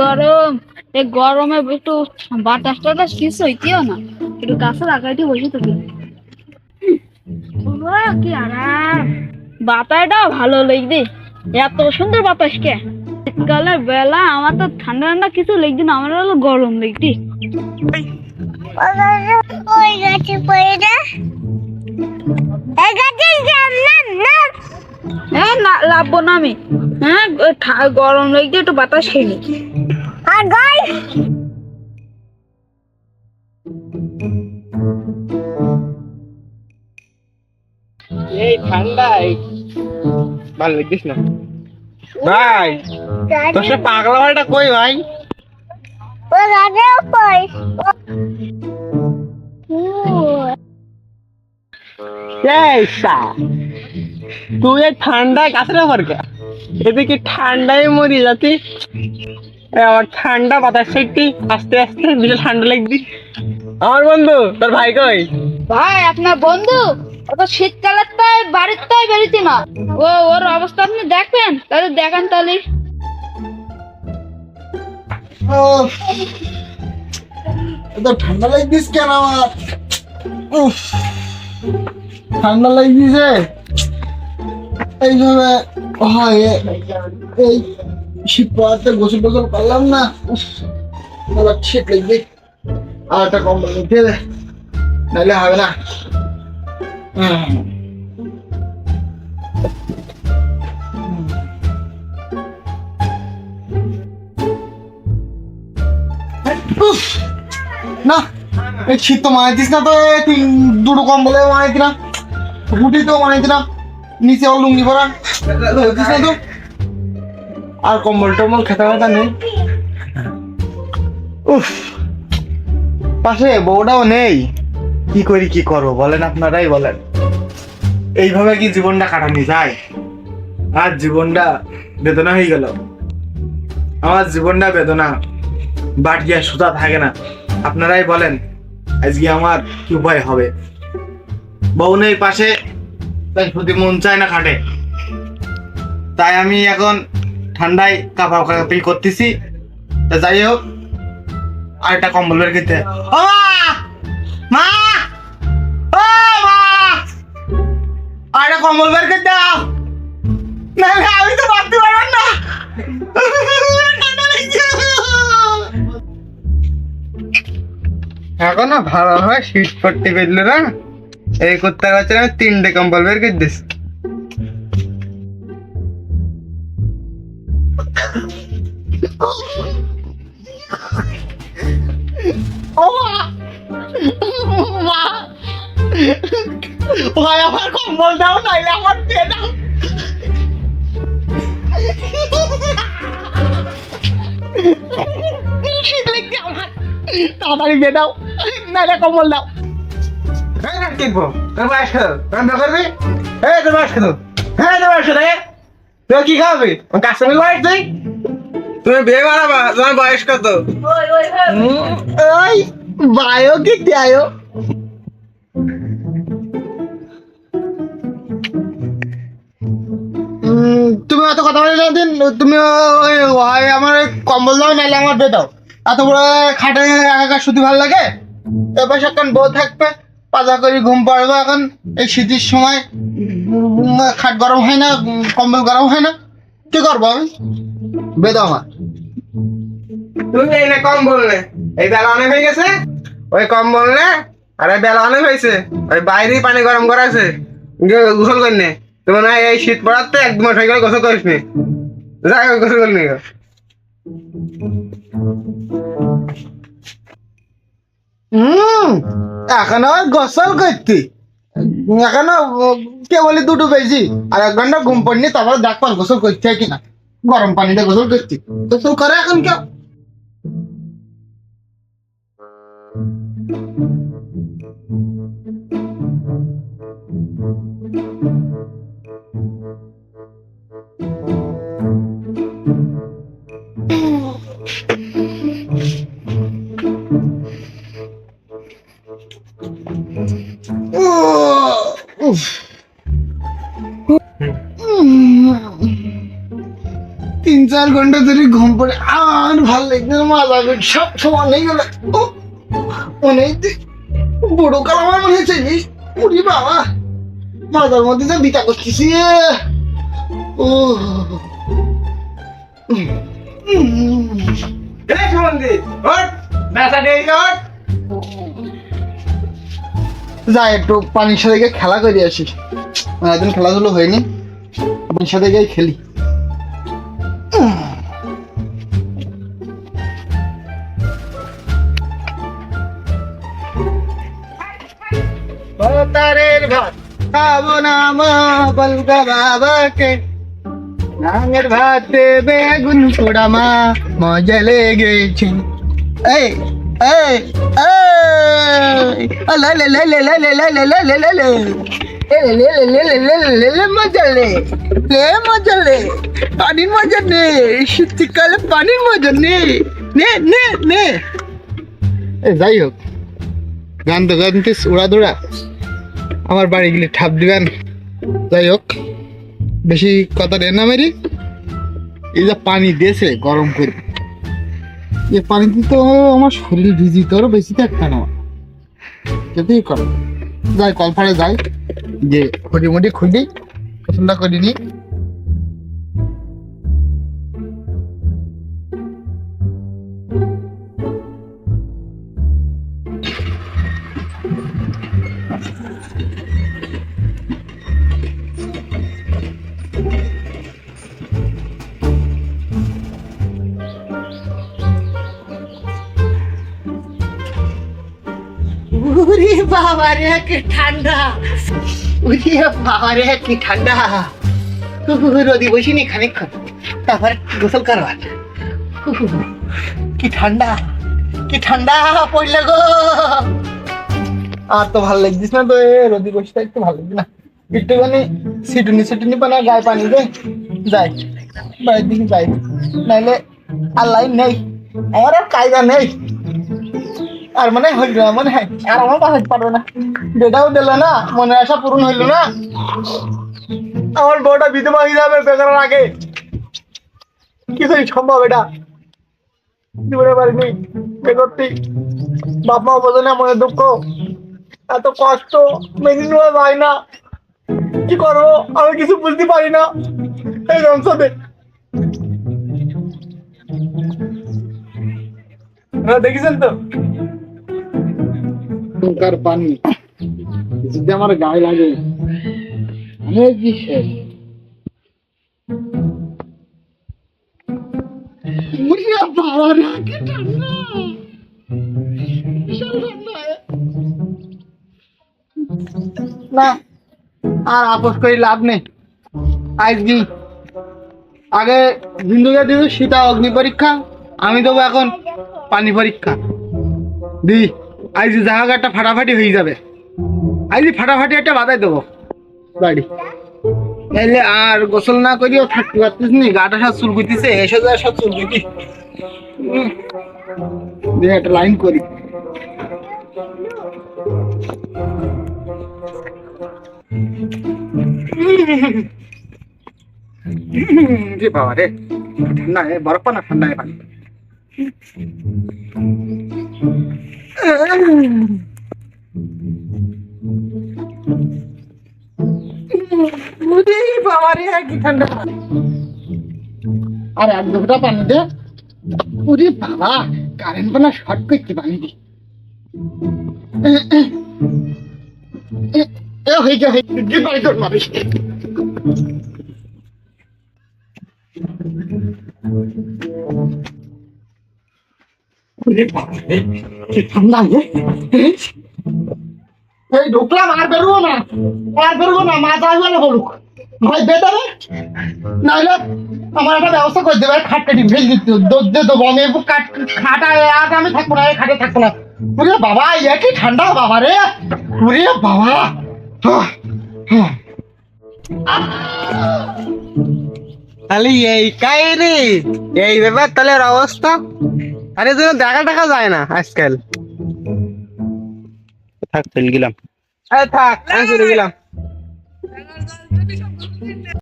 গরম, এই গরমে একটু বাতাস টাতাস কিছু হইতেও না, একটু গাছের আগাইতে বসে থাকি। কি আরাম, বাতাসটা ভালো লাগবে। এত সুন্দর বাতাস কে শীতকালের বেলা আমার তো ঠান্ডা ঠান্ডা কিছু লাগছে না, আমার হলো গরম লাগছে। ওই গাছে পড়ে না, এই গাছে হ্যাঁ না লাভবো না আমি। হ্যাঁ গরম লাগছে, একটু বাতাস খেয়ে নি। আর গাই এই ঠান্ডায় ভালো লাগছিস না ভাই? তোর সে পাগলা ভাইটা কই ভাই? ও গাছে কই তুই এই ঠান্ডায় গাছের ব্যাপার কে? এদিকে ঠান্ডায় মরি যাতে আবার ঠান্ডা বাতাস একটি আস্তে আস্তে বিশাল ঠান্ডা লাগবি। আমার বন্ধু তোর ভাই কই? ভাই আপনার বন্ধু ও তো শীতকালের তাই বাড়ির তাই বেরিয়েছে না। ওর অবস্থা আপনি দেখবেন, তাহলে দেখান তাহলে। এত ঠান্ডা লাগছিস কেন আমার? উফ, ঠান্ডা লাগছে এইভাবে হয়। এই শীত পড়াতে গোসল টোসল করলাম না, উফ আবার শীত লাগবে। আর একটা কম্বল নিতে দে, নাহলে হবে না। উফ, না এই শীত তো মানাইতিস না তো, দুটো কম্বলে মানাইতি না, হুটি তো মানাইতি না, নিচে ওর লুঙ্গি পরা ধরতিস না তো। আর কম্বল টম্বল খেতে খেতে নেই। উফ, পাশে বউটাও নেই, কি করি কি করবো বলেন, আপনারাই বলেন। এইভাবে কি জীবনটা কাটানো যায়? আর জীবনটা বেদনা হয়ে গেল। আমার জীবনটা বেদনা, বাট গিয়া সুতা থাকে না। আপনারাই বলেন আজকে আমার কি উপায় হবে? বউ নেই পাশে, তাই যদি মন চায় না খাটে, তাই আমি এখন ঠান্ডায় কাঁপাকাঁপি করতেছি। তা যাই হোক, আর একটা কম্বল বের করতে। ও মা, ও মা, আর একটা কম্বল বের করে দাও, নাহলে আমি তো বাঁচতে পারবেন না। এখনো ভালো হয় শীত করতে পেরল না, এই করতে পারছে আমি 3টে কম্বল বের করে দিস। ভাই আমার কম্বল দাও, নাইলে আমার দিয়ে দাও। শীত লাগছে আমার, তাড়াতাড়ি দিয়ে দাও, নাইলে কম্বল দাও। হ্যাঁ কিনবো, তোর বয়স কত? রান্না করবি? হ্যাঁ তোর বয়স কত? হ্যাঁ তোর বয়স কত? তুই কি খাওয়াবি? কাশ্মীর বয়স তুই? তুমি বিয়ে বানাবা, তোমার বয়স কত? ওই বায়ো কি দেয়? তুমি এত কথা বলে না দিন, তুমি ওই আমার কম্বল দাও, নাহলে আমার বে দাও। এত বড় খাটে একা শুতে ভালো লাগে? এবার এখন বউ থাকবে, পাজা করে ঘুম পাড়বে। এখন এই শীতের সময় খাট গরম হয় না, কম্বল গরম হয় না, কি করবো আমি? বে দাও আমার। তুমি এই না কম বললে, এই বেলা অনেক হয়ে গেছে, ওই কম বললে। আর এই বেলা অনেক হয়েছে, ওই বাইরেই পানি গরম করা আছে, গোসল করিনি। তোমার না এই শীত পড়াতে 1 মাস হয়ে গেল গোসল করিস নি, যাই গোসল করিনি। এখনো গোসল করতি, এখনো কেবলই 2টো বেশি, আর 1 ঘন্টা ঘুম পড়নি, তারপর দেখবার গোসল করতে হয় কিনা। গরম পানিতে গোসল করতি, গোসল করে এখন কেউ? 3-4 ঘন্টা ধরে ঘুম পড়ে আর ভালো লাগছে না, মাথা সব সমান হয়ে গেল। অনেক বড় কাল আমার মনে হচ্ছে উড়ি বাবা, মাথার মধ্যে যা বিটা করতেছি। ও যাই একটু পানির সাথে গিয়ে খেলা করে আসি, একদিন খেলাধুলো হয়নি, পানির সাথে গিয়ে খেলি। তারের ভাত খাবো না মা বলগা বাবাকে, নাঙের ভাতে বেগুন পোড়া মা মজা লেগেছে। এই এই লে লে লে লে লে লে লে লে লে লে লে লে মজা লে মজা লে, পানির মজা নে, শীতকালে পানির মজা নে নে নে নে। যাই হোক, গান তো গানতিস উড়া দুরা, আমার বাড়ি গেলে ঠাপ দিবেন। যাই হোক, বেশি কথা রে না মেরি, এই যে পানি দিয়েছে গরম করে, এই পানিতে তো আমার শরীর ভিজি, তোরও বেশি থাকবে না, যেতেই কর। যাই কলফারে যাই, যে খুঁটি মুটি খুঁটি পছন্দ করিনি। উরে বাবা রে কি ঠান্ডা, উরে বাবা রে কি ঠান্ডা। রোদি বসিনি খানিকক্ষণ, তারপর গোসল করবার। কি ঠান্ডা, কি ঠান্ডা পড়লে গো। আর তো ভালো লাগছিস না তো, রোদি বসে একটু ভালো লাগছে না, একটুখানি সিটুনি পানা গায়ে পানি দে। যাই বাড়ির দিকে যাই, নাইলে আর লাইন নেই, আমার আর কায়দা নেই। আর মনে হইল না, মনে হয় আর আমার পাশে পারবে না, বেটাও দিল না, মনের আশা পূরণ হইল না। আমার বউটা বিধবা হয়ে যাবে বেকার আগে, কিছুই সম্ভব এটা জীবনে পারিনি বেকরতি। বাপ মা বোঝে না মনে দুঃখ, এত কষ্ট মেনে নেওয়া যায় না, কি করবো আমি কিছু বুঝতে পারি না। এই রমসাদে দেখেছেন তো পানি যদি আমার গায়ে লাগে, আমি কি শেষ। না আর আপোষ করে লাভ নেই, আজকে আগে জিন্দুকে দিল সীতা অগ্নি পরীক্ষা, আমি দেবো এখন পানি পরীক্ষা দি। আজ জায়গাটা ফাটাফাটি হয়ে যাবে, আজ ফাটাফাটি একটা বাধাই দেবো বাড়ি, তাইলে আর গোসল না করিও থাকতে পারতিস নি, গাটা সব চুল গুতিছে, এসে যায় সব চুল গুতি। একটা লাইন করি, যে বাবা রে ঠান্ডা, বরফ পানা ঠান্ডা পানি। বাবা রে কি ঠান্ডা, আর এক দুটা পানি দে। ওরে বাবা, কারেন্ট পানা শর্ট করতে পানি দি। হয়ে গেছে বাড়ি তোর মারি। ঠান্ডা এই ঢুকলাম, আর বেরোবো না, আর বেরোবো না, মাথা আসবে না বলুক ভাই বেটারে, নাহলে আমার একটা ব্যবস্থা করে দেবে, খাট কাটি ভেজ দিতে দেবো আমি, খাটা আর আমি থাকবো না, এই খাটে থাকবো না। ওরে বাবা কি ঠান্ডা বাবা রে, ওরে বাবা। তাহলে এই কাই রে, এই ব্যাপার তাহলে অবস্থা। আরে যেন দেখা যায় না আজকাল। থাক চলে গেলাম, থাক আমি চলে গেলাম।